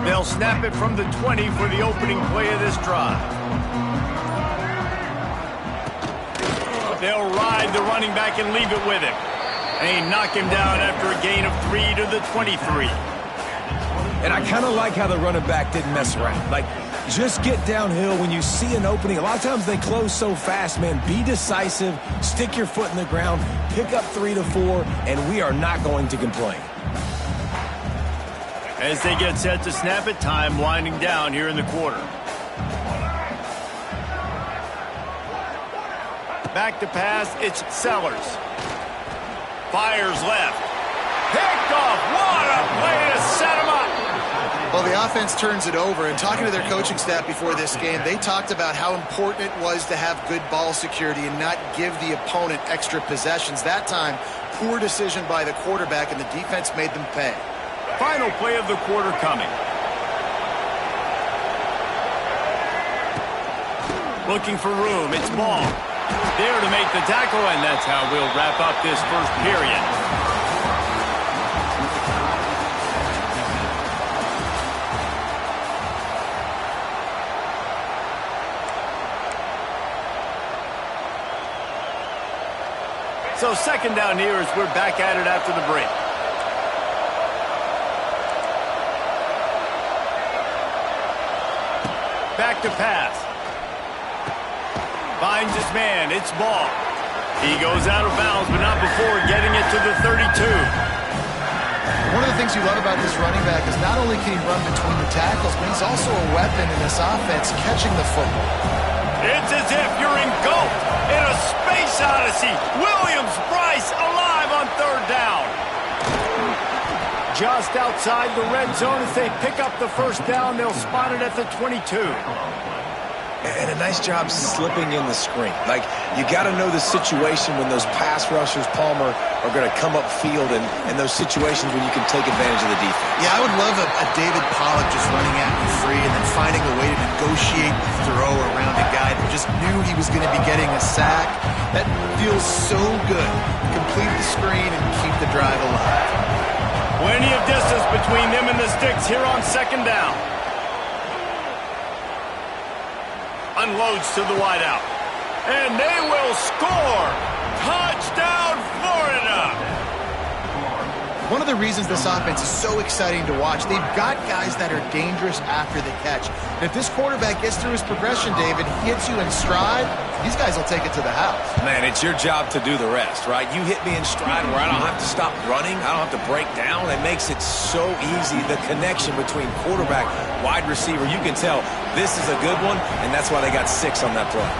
They'll snap it from the 20 for the opening play of this drive. They'll ride the running back and leave it with him. They knock him down after a gain of 3 to the 23. And I kind of like how the running back didn't mess around. Like, just get downhill when you see an opening. A lot of times they close so fast, man. Be decisive, stick your foot in the ground, pick up 3 to 4, and we are not going to complain. As they get set to snap it, time winding down here in the quarter. Back to pass, it's Sellers. Fires left. Picked off. What a play to set him up. Well, the offense turns it over, and talking to their coaching staff before this game, they talked about how important it was to have good ball security and not give the opponent extra possessions. That time, poor decision by the quarterback, and the defense made them pay. Final play of the quarter coming. Looking for room, it's Ball. There to make the tackle, and that's how we'll wrap up this first period. So second down here as we're back at it after the break. Back to pass. Finds his man. It's Ball. He goes out of bounds, but not before getting it to the 32. One of the things you love about this running back is not only can he run between the tackles, but he's also a weapon in this offense catching the football. It's as if you're engulfed in a space odyssey. Williams-Brice alive on third down. Just outside the red zone as they pick up the first down. They'll spot it at the 22. And a nice job slipping in the screen. Like, you got to know the situation when those pass rushers, Palmer, are going to come up field and those situations when you can take advantage of the defense. Yeah, I would love a David Pollock just running at me free and then finding a way to negotiate the throw around a guy that just knew he was going to be getting a sack. That feels so good. Complete the screen and keep the drive alive. Plenty of distance between them and the sticks here on second down. Unloads to the wideout. And they will score! Touchdown, Florida! One of the reasons this offense is so exciting to watch, they've got guys that are dangerous after the catch. And if this quarterback gets through his progression, David, hits you in stride, these guys will take it to the house. Man, it's your job to do the rest, right? You hit me in stride where I don't have to stop running. I don't have to break down. It makes it so easy. The connection between quarterback, wide receiver, you can tell this is a good one, and that's why they got 6 on that play.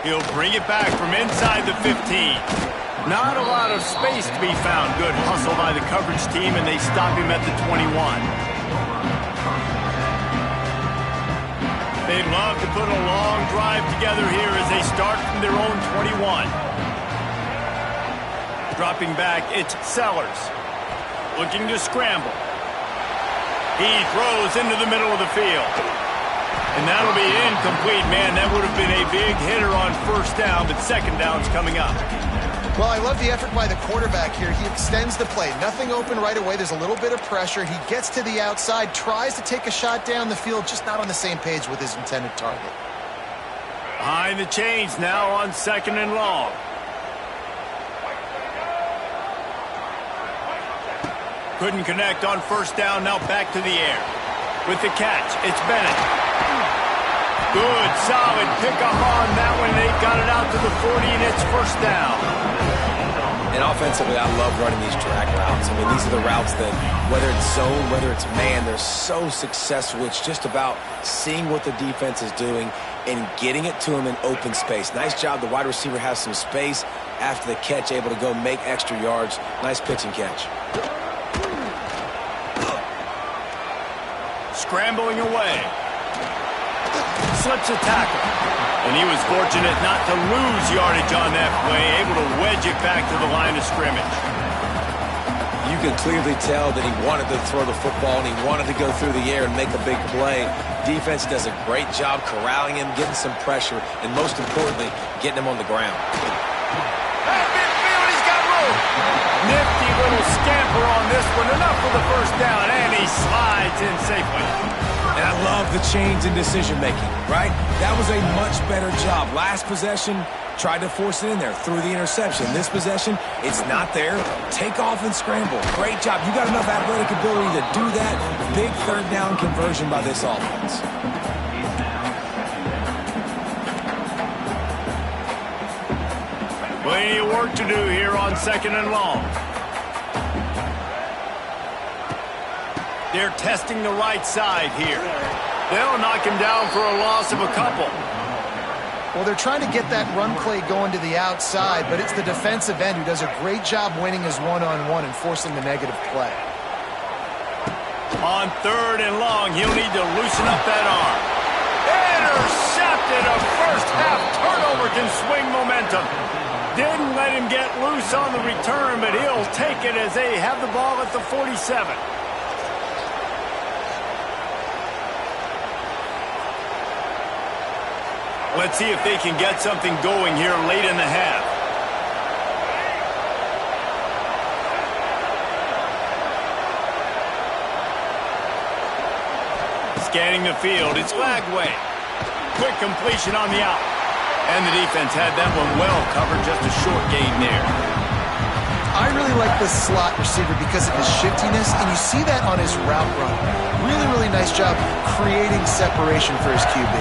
He'll bring it back from inside the 15. Not a lot of space to be found. Good hustle by the coverage team, and they stop him at the 21. They'd love to put a long drive together here as they start from their own 21. Dropping back, it's Sellers. Looking to scramble. He throws into the middle of the field. And that'll be incomplete, man. That would have been a big hitter on first down, but second down's coming up. Well, I love the effort by the quarterback here. He extends the play. Nothing open right away. There's a little bit of pressure. He gets to the outside, tries to take a shot down the field, just not on the same page with his intended target. Behind the chains now on second and long. Couldn't connect on first down, now back to the air. With the catch, it's Bennett. Good, solid pickup on that one. They got it out to the 40, and it's first down. And offensively, I love running these drag routes. I mean, these are the routes that, whether it's zone, whether it's man, they're so successful. It's just about seeing what the defense is doing and getting it to him in open space. Nice job. The wide receiver has some space after the catch, able to go make extra yards. Nice pitch and catch. Scrambling away. Slips a tackle. And he was fortunate not to lose yardage on that play, able to wedge it back to the line of scrimmage. You can clearly tell that he wanted to throw the football and he wanted to go through the air and make a big play. Defense does a great job corralling him, getting some pressure, and most importantly, getting him on the ground. At midfield, he's got room. Nifty little scamper on this one. Enough for the first down, and he slides in safely. And I love the change in decision-making, right? That was a much better job. Last possession, tried to force it in there, threw the interception. This possession, it's not there. Take off and scramble. Great job. You got enough athletic ability to do that. Big third down conversion by this offense. Plenty of work to do here on 2nd and long. They're testing the right side here. They'll knock him down for a loss of a couple. Well, they're trying to get that run play going to the outside, but it's the defensive end who does a great job winning his one-on-one and forcing the negative play. On 3rd and long, he'll need to loosen up that arm. Intercepted! A first-half turnover can swing momentum. Didn't let him get loose on the return, but he'll take it as they have the ball at the 47. Let's see if they can get something going here late in the half. Scanning the field, it's Lagway. Quick completion on the out. And the defense had that one well covered, just a short gain there. I really like this slot receiver because of his shiftiness, and you see that on his route run. Really, really nice job creating separation for his QB.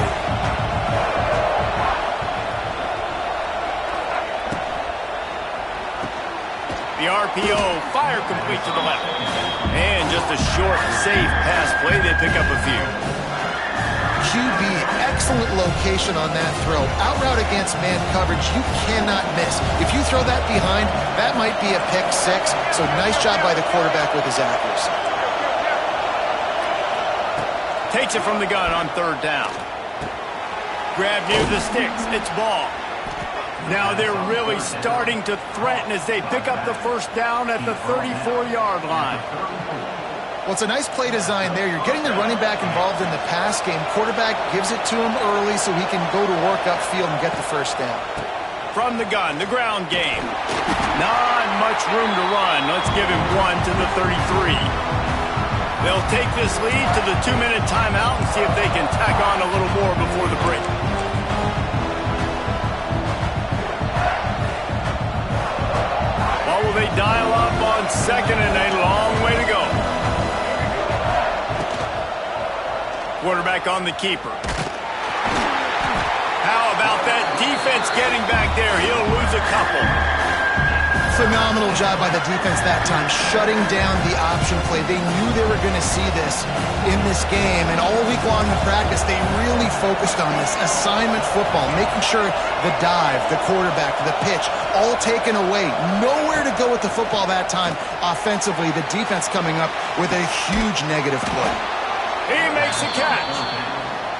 The RPO, fire complete to the left. And just a short, safe pass play. They pick up a few. QB, excellent location on that throw. Out route against man coverage, you cannot miss. If you throw that behind, that might be a pick six. So nice job by the quarterback with his accuracy. Takes it from the gun on 3rd down. Grab near the sticks. It's ball. Now they're really starting to threaten as they pick up the first down at the 34-yard line. Well, it's a nice play design there. You're getting the running back involved in the pass game. Quarterback gives it to him early so he can go to work upfield and get the first down. From the gun, the ground game. Not much room to run. Let's give him one to the 33. They'll take this lead to the 2-minute timeout and see if they can tack on a little more before the break. Will they dial up on 2nd and a long way to go? Quarterback on the keeper. How about that defense getting back there? He'll lose a couple. Phenomenal job by the defense that time, shutting down the option play. They knew they were going to see this in this game, and all week long in practice, they really focused on this assignment football, making sure the dive, the quarterback, the pitch, all taken away. Nowhere to go with the football that time offensively. The defense coming up with a huge negative play. He makes a catch.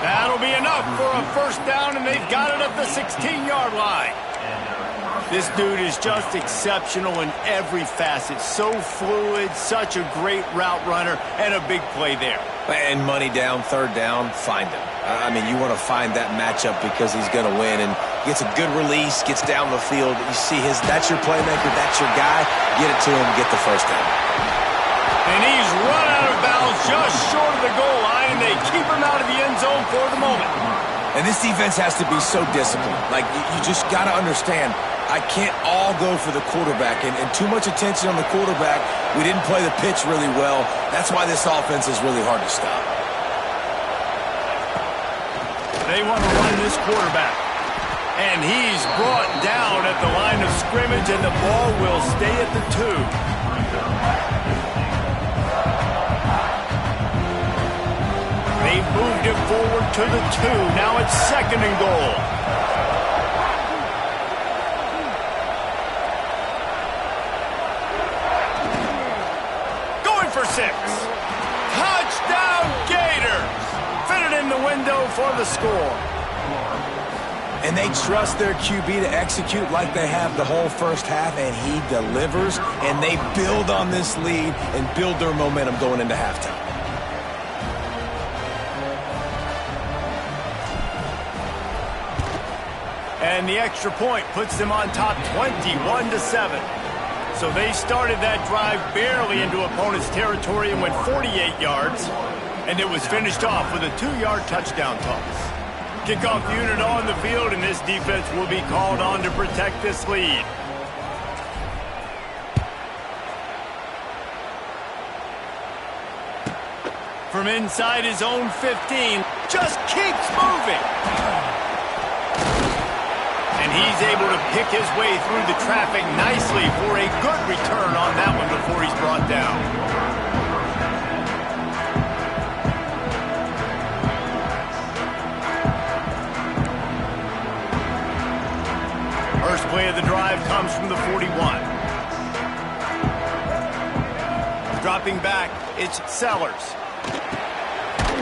That'll be enough for a first down, and they've got it at the 16-yard line. This dude is just exceptional in every facet. So fluid, such a great route runner, and a big play there. And money down, 3rd down, find him. I mean, you want to find that matchup because he's going to win. And gets a good release, gets down the field. You see that's your playmaker, that's your guy. Get it to him, get the first down. And he's run out of bounds just short of the goal line, and they keep him out of the end zone for the moment. And this defense has to be so disciplined. Like, you just got to understand, I can't all go for the quarterback, and too much attention on the quarterback. We didn't play the pitch really well. That's why this offense is really hard to stop. They want to run this quarterback. And he's brought down at the line of scrimmage, and the ball will stay at the 2. They've moved it forward to the 2. Now it's 2nd and goal. Going for 6. Touchdown Gators! Fitted in the window for the score. And they trust their QB to execute like they have the whole first half, and he delivers, and they build on this lead and build their momentum going into halftime. And the extra point puts them on top 21-7. So they started that drive barely into opponent's territory and went 48 yards, and it was finished off with a 2-yard touchdown toss. Kickoff unit on the field, and this defense will be called on to protect this lead. From inside his own 15, just keeps moving. And he's able to pick his way through the traffic nicely for a good return on that one before he's brought down. First play of the drive comes from the 41. Dropping back, it's Sellers.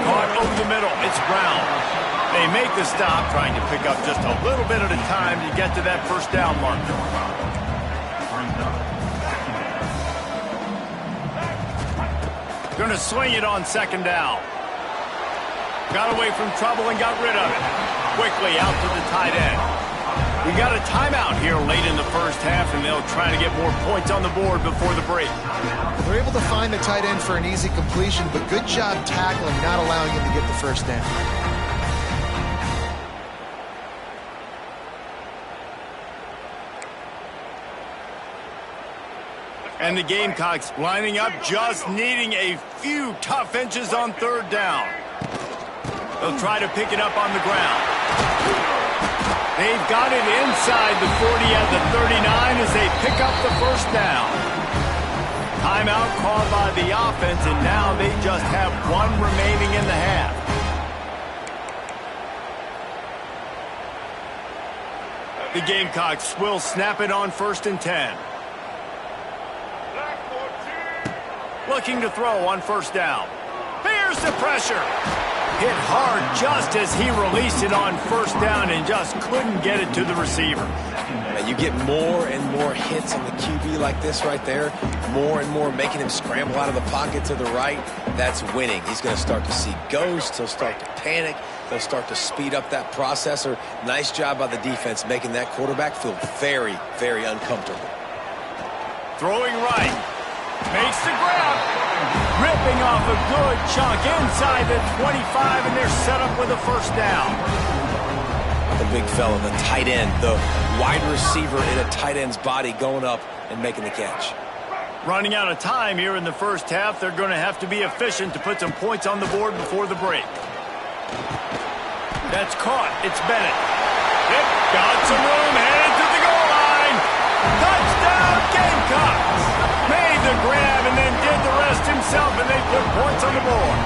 Caught over the middle, it's Brown. They make the stop, trying to pick up just a little bit at a time to get to that first down marker. Going to swing it on second down. Got away from trouble and got rid of it. Quickly out to the tight end. We got a timeout here late in the first half, and they'll try to get more points on the board before the break. They're able to find the tight end for an easy completion, but good job tackling, not allowing him to get the first down. And the Gamecocks lining up, just needing a few tough inches on third down. They'll try to pick it up on the ground. They've got it inside the 40 at the 39 as they pick up the first down. Timeout called by the offense, and now they just have one remaining in the half. The Gamecocks will snap it on 1st and 10. Looking to throw on first down. Bears the pressure. Hit hard just as he released it on first down and just couldn't get it to the receiver. And you get more and more hits on the QB like this right there, more and more making him scramble out of the pocket to the right. That's winning. He's going to start to see ghosts. He'll start to panic. They'll start to speed up that processor. Nice job by the defense making that quarterback feel very, very uncomfortable. Throwing right. Makes the grab. Ripping off a good chunk inside the 25, and they're set up with a first down. The big fella, the tight end, the wide receiver in a tight end's body going up and making the catch. Running out of time here in the first half. They're going to have to be efficient to put some points on the board before the break. That's caught. It's Bennett. Yep, got some room, headed to the goal line. Touchdown, Gamecocks. Made the grab and then did the rest himself, and they put points on the board.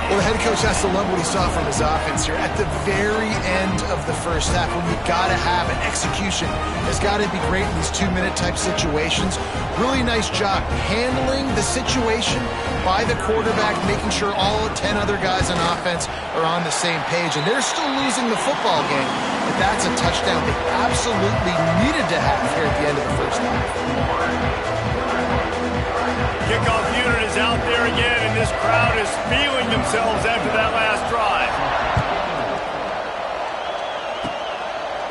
Well, the head coach has to love what he saw from his offense here. At the very end of the first half, when you got to have an execution, it's got to be great in these 2-minute type situations. Really nice job handling the situation by the quarterback, making sure all 10 other guys on offense are on the same page. And they're still losing the football game, but that's a touchdown they absolutely needed to have here at the end of the first half. Kickoff unit is out there again, and this crowd is feeling themselves after that last drive.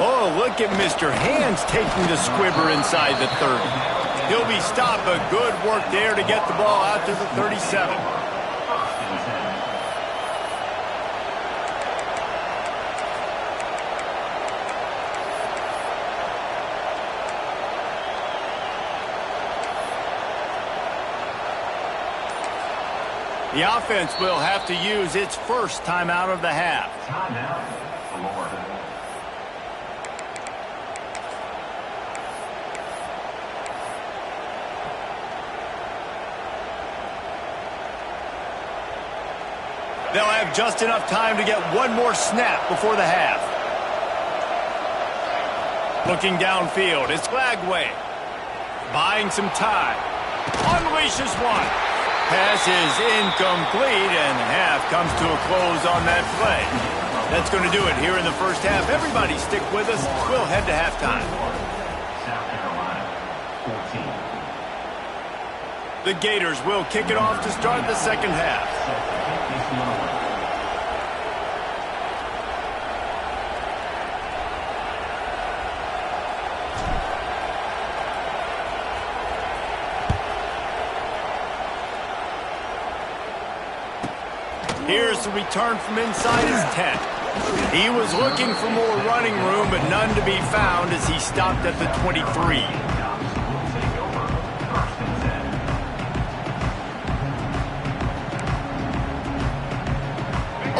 Oh, look at Mr. Hands taking the squibber inside the 30. He'll be stopped, but good work there to get the ball out to the 37. The offense will have to use its first timeout of the half. Timeout, Florida. They'll have just enough time to get one more snap before the half. Looking downfield, it's Lagway. Buying some time. Unleashes one. Pass is incomplete, and half comes to a close on that play. That's going to do it here in the first half. Everybody stick with us. We'll head to halftime. South Carolina, 14. The Gators will kick it off to start the second half. Here's the return from inside his 10. He was looking for more running room, but none to be found as he stopped at the 23.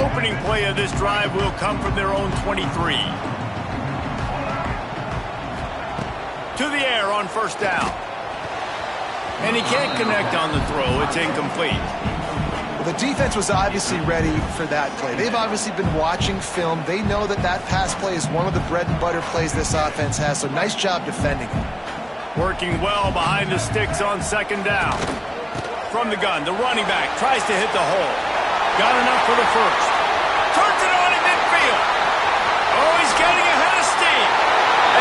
Opening play of this drive will come from their own 23. To the air on first down. And he can't connect on the throw. It's incomplete. The defense was obviously ready for that play. They've obviously been watching film. They know that that pass play is one of the bread and butter plays this offense has, so nice job defending it. Working well behind the sticks on second down. From the gun, the running back tries to hit the hole. Got enough for the first. Turns it on in midfield. Oh, he's getting ahead of steam.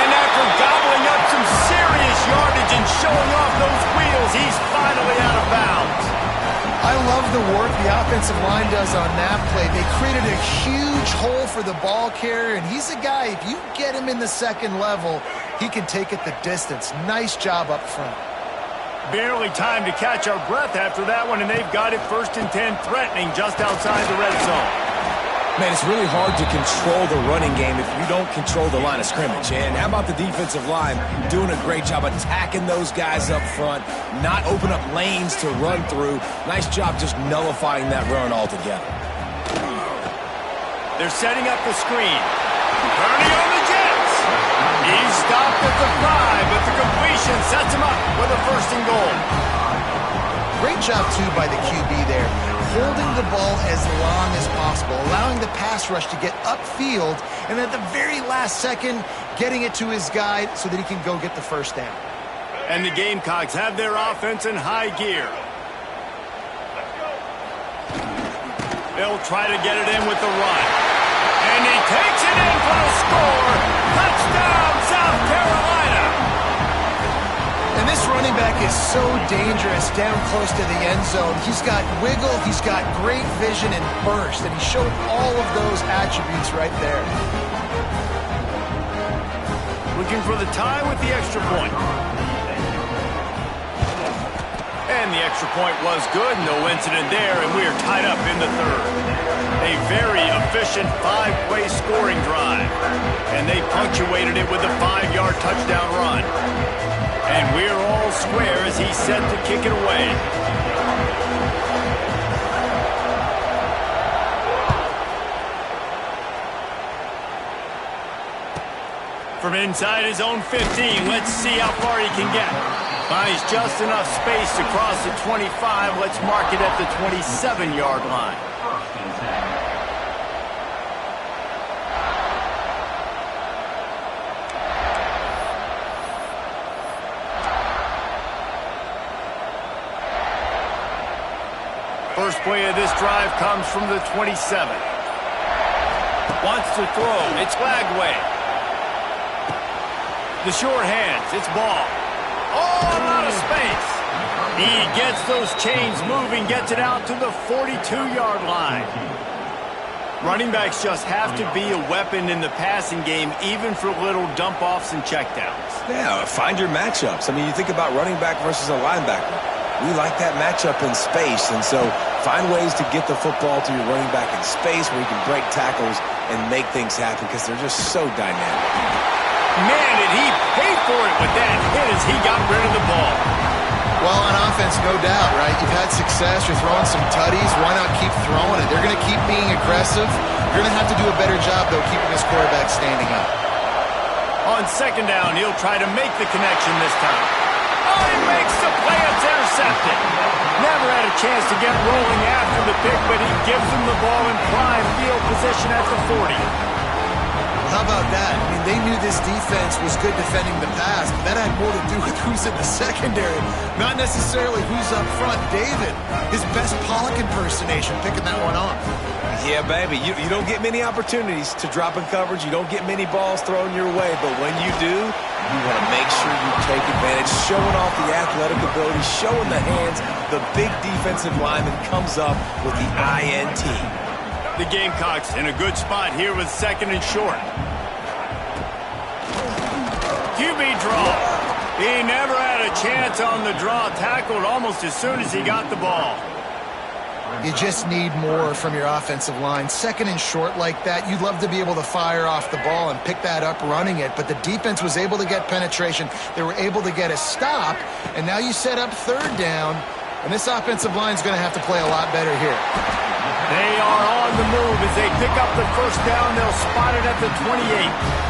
And after gobbling up some serious yardage and showing off those wheels, he's finally out of bounds. I love the work the offensive line does on that play. They created a huge hole for the ball carrier, and he's a guy, if you get him in the second level, he can take it the distance. Nice job up front. Barely time to catch our breath after that one, and they've got it 1st and 10, threatening just outside the red zone. Man, it's really hard to control the running game if you don't control the line of scrimmage. And how about the defensive line doing a great job attacking those guys up front, not open up lanes to run through. Nice job just nullifying that run altogether. They're setting up the screen. Purdy on the Jets. He's stopped at the 5, but the completion sets him up with a 1st and goal. Great job, too, by the QB there, holding the ball as long as possible, allowing the pass rush to get upfield, and at the very last second, getting it to his guy so that he can go get the first down. And the Gamecocks have their offense in high gear. They'll try to get it in with the run. And he takes it in for the score. Touchdown, South Carolina. And this running back is so dangerous down close to the end zone. He's got wiggle, he's got great vision and burst, and he showed all of those attributes right there. Looking for the tie with the extra point. And the extra point was good. No incident there, and we are tied up in the 3rd. A very efficient 5-play scoring drive. And they punctuated it with a 5-yard touchdown run. And we're all square as he's set to kick it away. From inside his own 15, let's see how far he can get. Finds just enough space to cross the 25. Let's mark it at the 27-yard line. First play of this drive comes from the 27. Wants to throw. It's Flagway. The short hands. It's ball. Oh, I'm out of space. He gets those chains moving, gets it out to the 42-yard line. Running backs just have to be a weapon in the passing game, even for little dump-offs and checkdowns. Yeah, find your matchups. I mean, you think about running back versus a linebacker. We like that matchup in space, and so find ways to get the football to your running back in space where you can break tackles and make things happen because they're just so dynamic. Man, did he pay for it with that hit as he got rid of the ball. Well, on offense, no doubt, right? You've had success. You're throwing some tutties. Why not keep throwing it? They're going to keep being aggressive. You're going to have to do a better job, though, keeping this quarterback standing up. On second down, he'll try to make the connection this time. Oh, he makes the play. It's intercepted. Never had a chance to get rolling after the pick, but he gives him the ball in prime field position at the 40. How about that? I mean, they knew this defense was good defending the pass, but that had more to do with who's in the secondary, not necessarily who's up front. David, his best Pollock impersonation, picking that one off. Yeah, baby, you don't get many opportunities to drop in coverage. You don't get many balls thrown your way, but when you do, you want to make sure you take advantage, showing off the athletic ability, showing the hands. The big defensive lineman comes up with the INT. The Gamecocks in a good spot here with second and short. QB draw. He never had a chance on the draw, tackled almost as soon as he got the ball. You just need more from your offensive line. Second and short like that, you'd love to be able to fire off the ball and pick that up running it, but the defense was able to get penetration. They were able to get a stop, and now you set up third down, and this offensive line is going to have to play a lot better here. They are on the move as they pick up the first down. They'll spot it at the 28.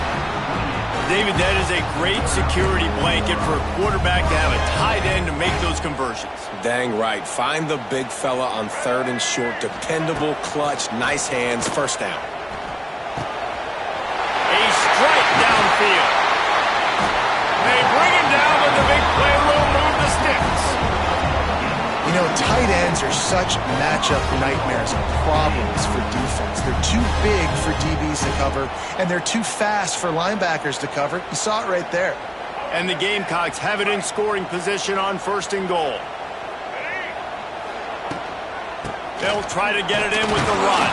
David, that is a great security blanket for a quarterback to have a tight end to make those conversions. Dang right. Find the big fella on third and short. Dependable, clutch, nice hands. First down. A strike downfield. They bring him down, but the big play will move the sticks. You know, tight ends are such matchup nightmares and problems for defense. They're too big for DBs to cover, and they're too fast for linebackers to cover. You saw it right there. And the Gamecocks have it in scoring position on first and goal. They'll try to get it in with the run.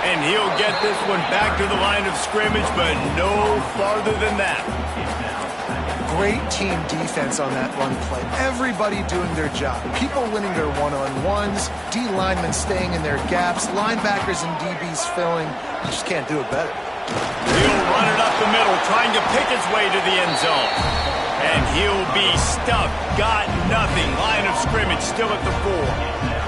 And he'll get this one back to the line of scrimmage, but no farther than that. Great team defense on that run play. Everybody doing their job. People winning their one-on-ones, D linemen staying in their gaps, linebackers and DBs filling. You just can't do it better. He'll run it up the middle, trying to pick his way to the end zone. And he'll be stuck. Got nothing. Line of scrimmage still at the 4.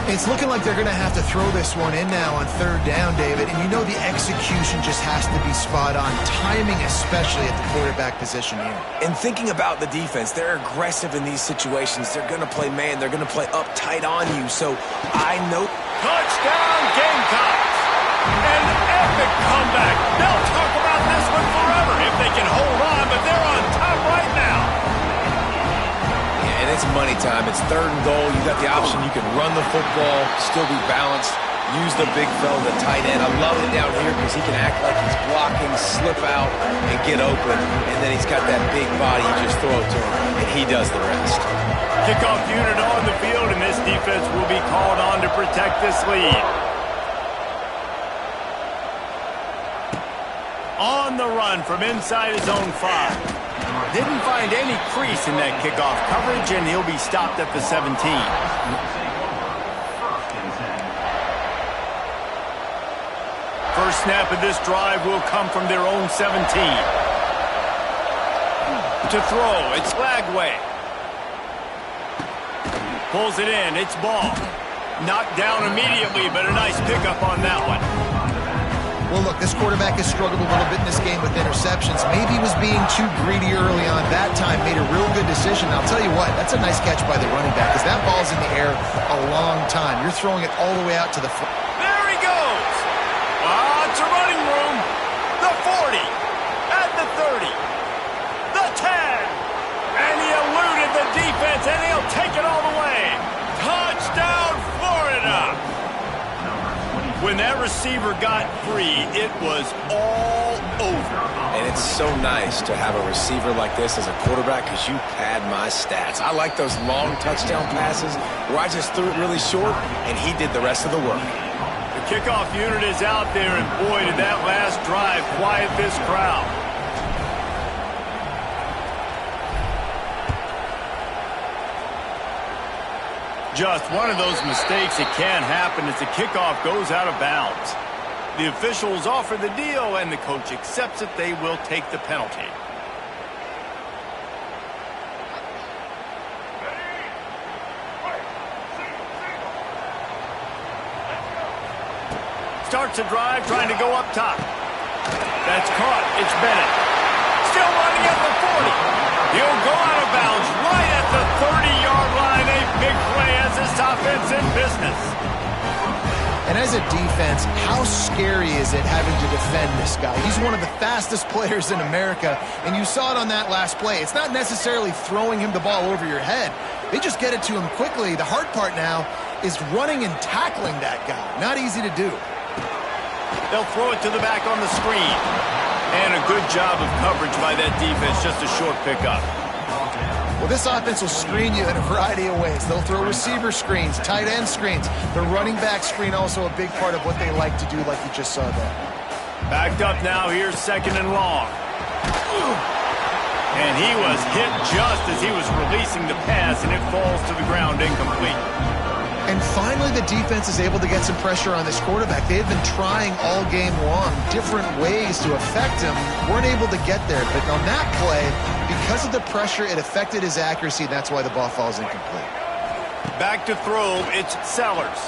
It's looking like they're going to have to throw this one in now on third down, David. And you know the execution just has to be spot on. Timing especially at the quarterback position here. And thinking about the defense, they're aggressive in these situations. They're going to play man. They're going to play uptight on you. So I know. Touchdown, Gamecocks. An epic comeback. They'll talk about this one forever if they can hold on, but they're on top right now. Yeah, and it's money time. It's third and goal. You got the option. You can run the football, still be balanced, use the big fella, the tight end. I love it down here because he can act like he's blocking, slip out, and get open. And then he's got that big body. You just throw it to him, and he does the rest. Kickoff unit on the field, and this defense will be called on to protect this lead. On the run from inside his own 5. Didn't find any crease in that kickoff coverage, and he'll be stopped at the 17. First snap of this drive will come from their own 17. To throw, it's Lagway. Pulls it in, it's ball. Knocked down immediately, but a nice pickup on that one. Well, look, this quarterback has struggled a little bit in this game with interceptions. Maybe he was being too greedy early on. That time made a real good decision. I'll tell you what, that's a nice catch by the running back because that ball's in the air a long time. You're throwing it all the way out to the front. There he goes. Lots of running room. The 40. At the 30. The 10. And he eluded the defense, and he'll take it all the way. Touchdown, Florida. When that receiver got free, it was all over. And it's so nice to have a receiver like this as a quarterback because you pad my stats. I like those long touchdown passes where I just threw it really short, and he did the rest of the work. The kickoff unit is out there, and boy, did that last drive quiet this crowd. Just one of those mistakes that can happen as the kickoff goes out of bounds. The officials offer the deal, and the coach accepts it. They will take the penalty. Starts a drive, trying to go up top. That's caught. It's Bennett. Still running at the 40. He'll go out of bounds right at the 30-yard line. A big play as this offense in business. And as a defense, how scary is it having to defend this guy? He's one of the fastest players in America, and you saw it on that last play. It's not necessarily throwing him the ball over your head. They just get it to him quickly. The hard part now is running and tackling that guy. Not easy to do. They'll throw it to the back on the screen. And a good job of coverage by that defense, just a short pickup. Well, this offense will screen you in a variety of ways. They'll throw receiver screens, tight end screens. The running back screen also a big part of what they like to do, like you just saw there. Backed up now, here's 2nd and long. And he was hit just as he was releasing the pass, and it falls to the ground incomplete. And finally, the defense is able to get some pressure on this quarterback. They had been trying all game long different ways to affect him. Weren't able to get there. But on that play, because of the pressure, it affected his accuracy, and that's why the ball falls incomplete. Back to throw, it's Sellers.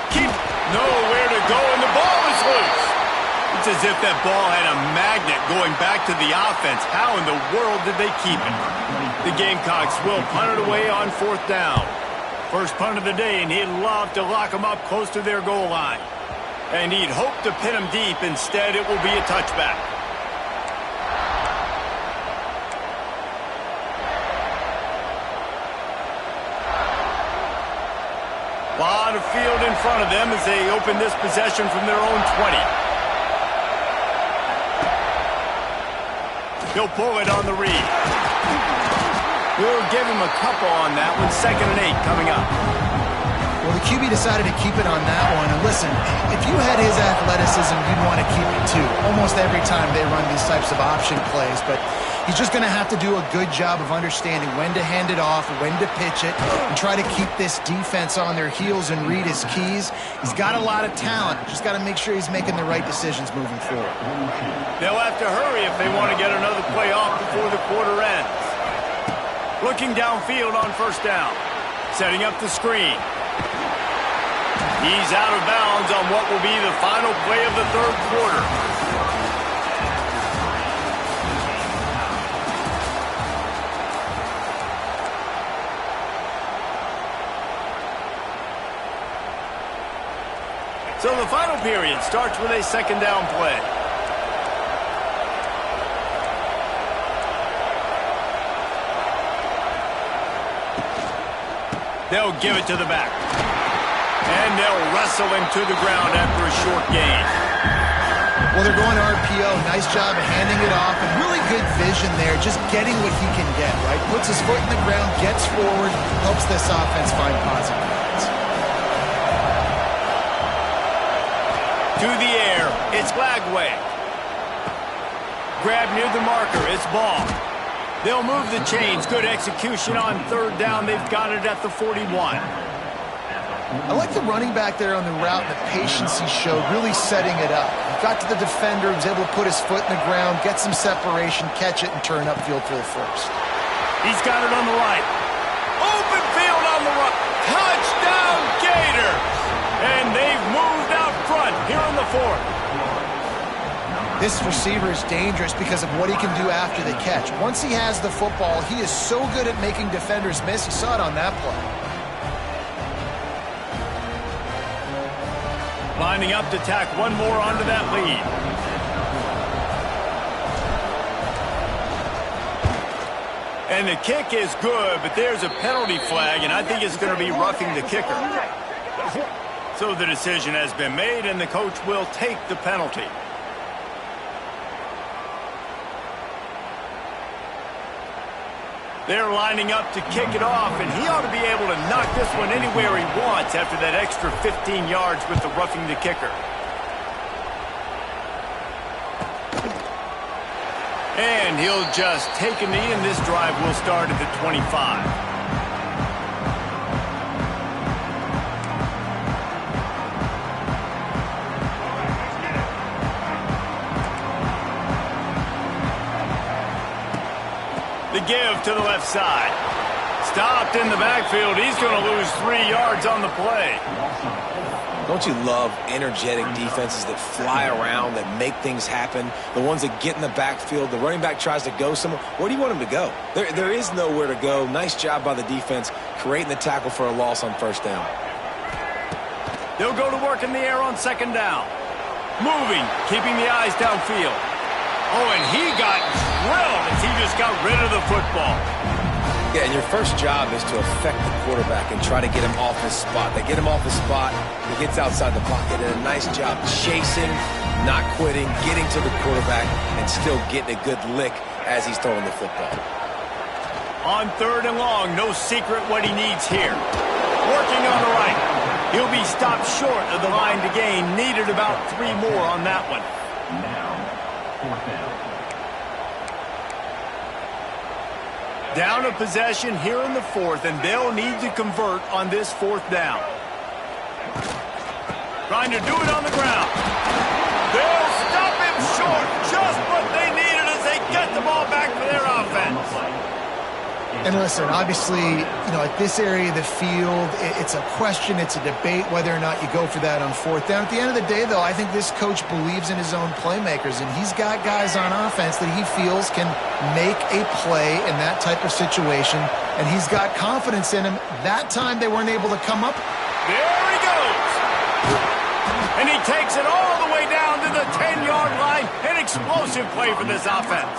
Keep nowhere to go, and the ball is loose. It's as if that ball had a magnet going back to the offense. How in the world did they keep it? The Gamecocks will punt it away on 4th down. First punt of the day, and he'd love to lock them up close to their goal line. And he'd hope to pin them deep. Instead, it will be a touchback. Lot of field in front of them as they open this possession from their own 20. He'll pull it on the read. We'll give him a couple on that one. 2nd and 8 coming up. Well, the QB decided to keep it on that one. And listen, if you had his athleticism, you'd want to keep it too. Almost every time they run these types of option plays. But he's just going to have to do a good job of understanding when to hand it off, when to pitch it, and try to keep this defense on their heels and read his keys. He's got a lot of talent. Just got to make sure he's making the right decisions moving forward. They'll have to hurry if they want to get another play off before the quarter ends. Looking downfield on 1st down. Setting up the screen. He's out of bounds on what will be the final play of the 3rd quarter. So the final period starts with a 2nd down play. They'll give it to the back. And they'll wrestle him to the ground after a short gain. Well, they're going to RPO. Nice job of handing it off. And really good vision there, just getting what he can get, right? Puts his foot in the ground, gets forward, helps this offense find positive points. To the air, it's Lagway. Grab near the marker, it's Ball. They'll move the chains. Good execution on 3rd down. They've got it at the 41. I like the running back there on the route and the patience he showed, really setting it up. He got to the defender, was able to put his foot in the ground, get some separation, catch it, and turn upfield for the first. He's got it on the right. Open field on the right. Touchdown, Gators! And they've moved out front here in the 4th. This receiver is dangerous because of what he can do after the catch. Once he has the football, he is so good at making defenders miss. You saw it on that play. Lining up to tack one more onto that lead. And the kick is good, but there's a penalty flag, and I think it's going to be roughing the kicker. So the decision has been made, and the coach will take the penalty. They're lining up to kick it off, and he ought to be able to knock this one anywhere he wants after that extra 15 yards with the roughing the kicker. And he'll just take a knee, and this drive will start at the 25. The give to the left side. Stopped in the backfield. He's going to lose 3 yards on the play. Don't you love energetic defenses that fly around, that make things happen? The ones that get in the backfield, the running back tries to go somewhere. Where do you want him to go? There is nowhere to go. Nice job by the defense creating the tackle for a loss on 1st down. They'll go to work in the air on 2nd down. Moving, keeping the eyes downfield. Oh, and he got drilled as he just got rid of the football. Yeah, and your first job is to affect the quarterback and try to get him off his spot. They get him off his spot, he gets outside the pocket, and a nice job chasing, not quitting, getting to the quarterback, and still getting a good lick as he's throwing the football. On 3rd and long, no secret what he needs here. Working on the right. He'll be stopped short of the line to gain. Needed about 3 more on that one. Now, 4th down. Down a possession here in the 4th, and they'll need to convert on this 4th down. Trying to do it on the ground. They'll stop him short. Just what they needed as they get the ball back for their offense. And listen, obviously, at this area of the field, it's a question, it's a debate whether or not you go for that on 4th down. At the end of the day, though, I think this coach believes in his own playmakers, and he's got guys on offense that he feels can make a play in that type of situation, and he's got confidence in him. That time they weren't able to come up. There he goes. And he takes it all the way down to the 10-yard line. An explosive play for this offense.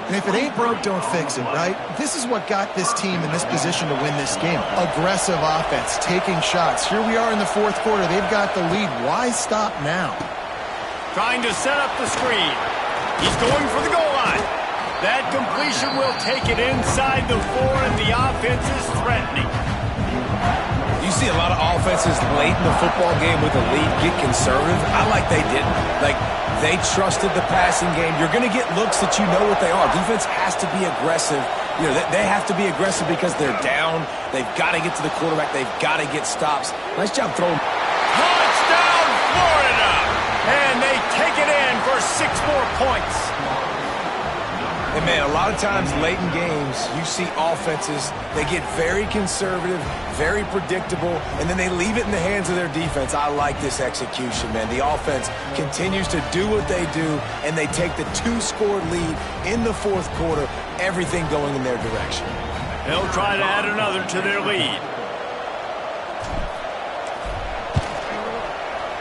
And if it ain't broke, don't fix it, right? This is what got this team in this position to win this game. Aggressive offense, taking shots. Here we are in the 4th quarter. They've got the lead. Why stop now? Trying to set up the screen. He's going for the goal line. That completion will take it inside the 4, and the offense is threatening. You see a lot of offenses late in the football game with a lead get conservative. I like they didn't. They trusted the passing game. You're going to get looks that you know what they are. Defense has to be aggressive. They have to be aggressive because they're down. They've got to get to the quarterback. They've got to get stops. Nice job throwing. Touchdown, Florida! And they take it in for 6 more points. And, man, a lot of times late in games, you see offenses, they get very conservative, very predictable, and then they leave it in the hands of their defense. I like this execution, man. The offense continues to do what they do, and they take the 2-score lead in the 4th quarter, everything going in their direction. They'll try to add another to their lead.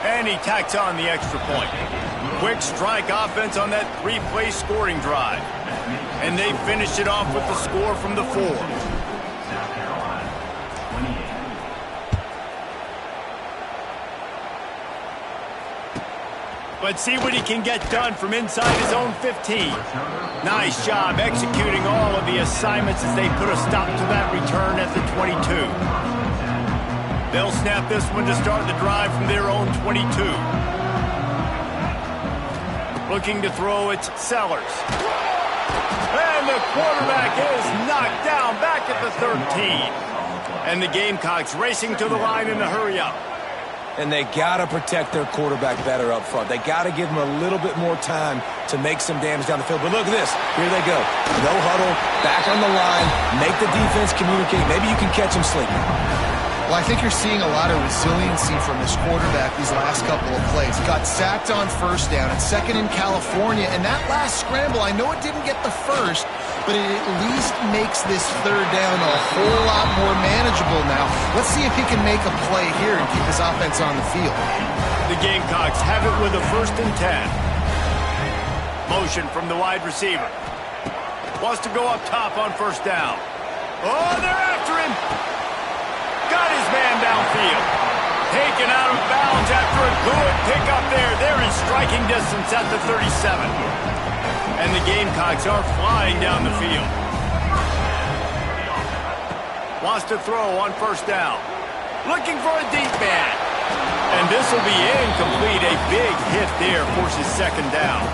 And he tacks on the extra point. Quick strike offense on that 3-play scoring drive. And they finished it off with the score from the 4. South Carolina, 28. Let's see what he can get done from inside his own 15. Nice job executing all of the assignments as they put a stop to that return at the 22. They'll snap this one to start the drive from their own 22. Looking to throw, it's Sellers. And the quarterback is knocked down back at the 13. And the Gamecocks racing to the line in a hurry-up. And they got to protect their quarterback better up front. They got to give him a little bit more time to make some damage down the field. But look at this. Here they go. No huddle, back on the line, make the defense communicate. Maybe you can catch him sleeping. Well, I think you're seeing a lot of resiliency from this quarterback these last couple of plays. Got sacked on 1st down and 2nd in California. And that last scramble, I know it didn't get the first, but it at least makes this 3rd down a whole lot more manageable now. Let's see if he can make a play here and keep his offense on the field. The Gamecocks have it with a 1st and 10. Motion from the wide receiver. Wants to go up top on 1st down. Oh, they're after him. Got his man downfield. Taken out of bounds after a good pickup there. They're in striking distance at the 37. And the Gamecocks are flying down the field. Wants to throw on 1st down. Looking for a deep man. And this will be incomplete. A big hit there forces 2nd down.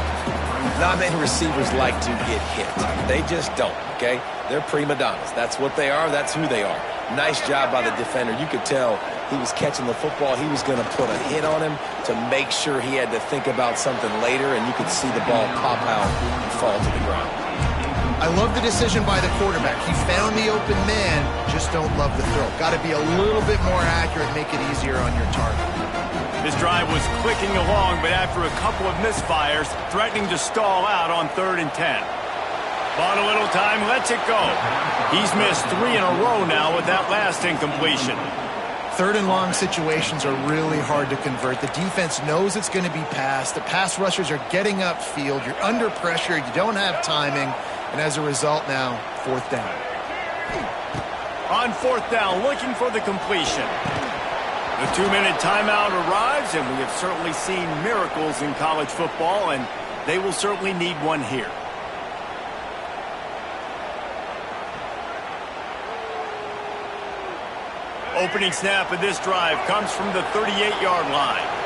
Not many receivers like to get hit. They just don't, okay? They're prima donnas. That's what they are. That's who they are. Nice job by the defender. You could tell he was catching the football. He was going to put a hit on him to make sure he had to think about something later, and you could see the ball pop out and fall to the ground. I love the decision by the quarterback. He found the open man, just don't love the throw. Got to be a little bit more accurate, make it easier on your target. This drive was clicking along, but after a couple of misfires, threatening to stall out on 3rd and 10. Bought a little time, lets it go. He's missed 3 in a row now with that last incompletion. 3rd and long situations are really hard to convert. The defense knows it's going to be passed. The pass rushers are getting upfield. You're under pressure. You don't have timing. And as a result now, 4th down. On fourth down, looking for the completion. The 2-minute timeout arrives, and we have certainly seen miracles in college football, and they will certainly need one here. Opening snap of this drive comes from the 38-yard line.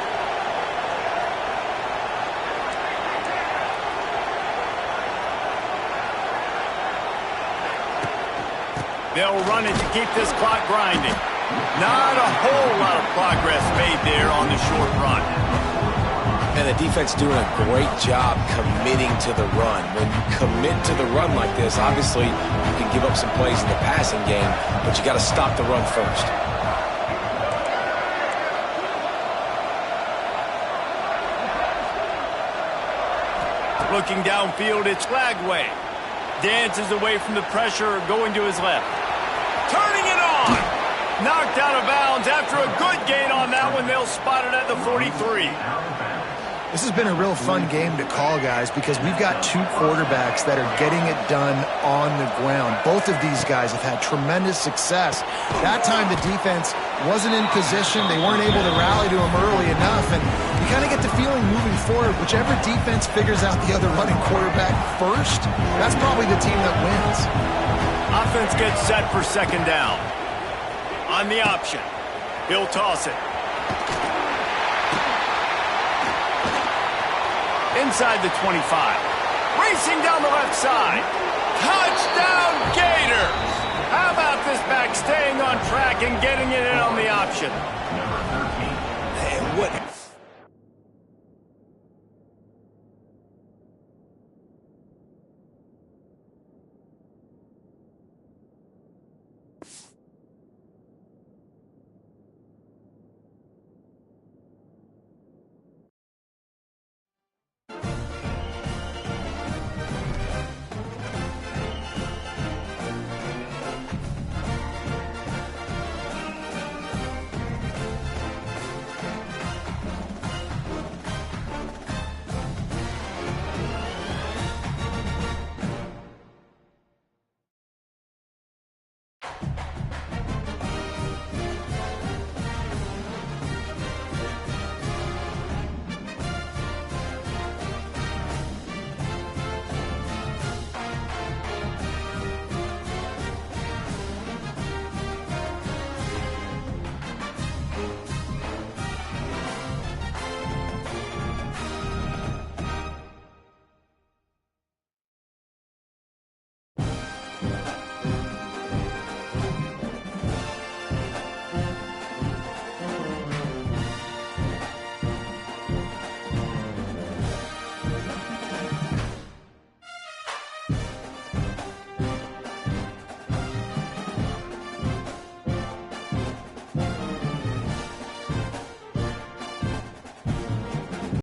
They'll run it to keep this clock grinding. Not a whole lot of progress made there on the short run. And the defense doing a great job committing to the run. When you commit to the run like this, obviously you can give up some plays in the passing game, but you got to stop the run first. Looking downfield, it's Lagway. Dances away from the pressure, going to his left. Turning it on! Knocked out of bounds after a good gain on that one. They'll spot it at the 43. This has been a real fun game to call, guys, because we've got two quarterbacks that are getting it done on the ground. Both of these guys have had tremendous success. That time the defense wasn't in position. They weren't able to rally to him early enough, and you kind of get the feeling moving forward, whichever defense figures out the other running quarterback first, that's probably the team that wins. Offense gets set for second down. On the option, he'll toss it. Inside the 25. Racing down the left side. Touchdown Gators! How about this back staying on track and getting it in on the option? And what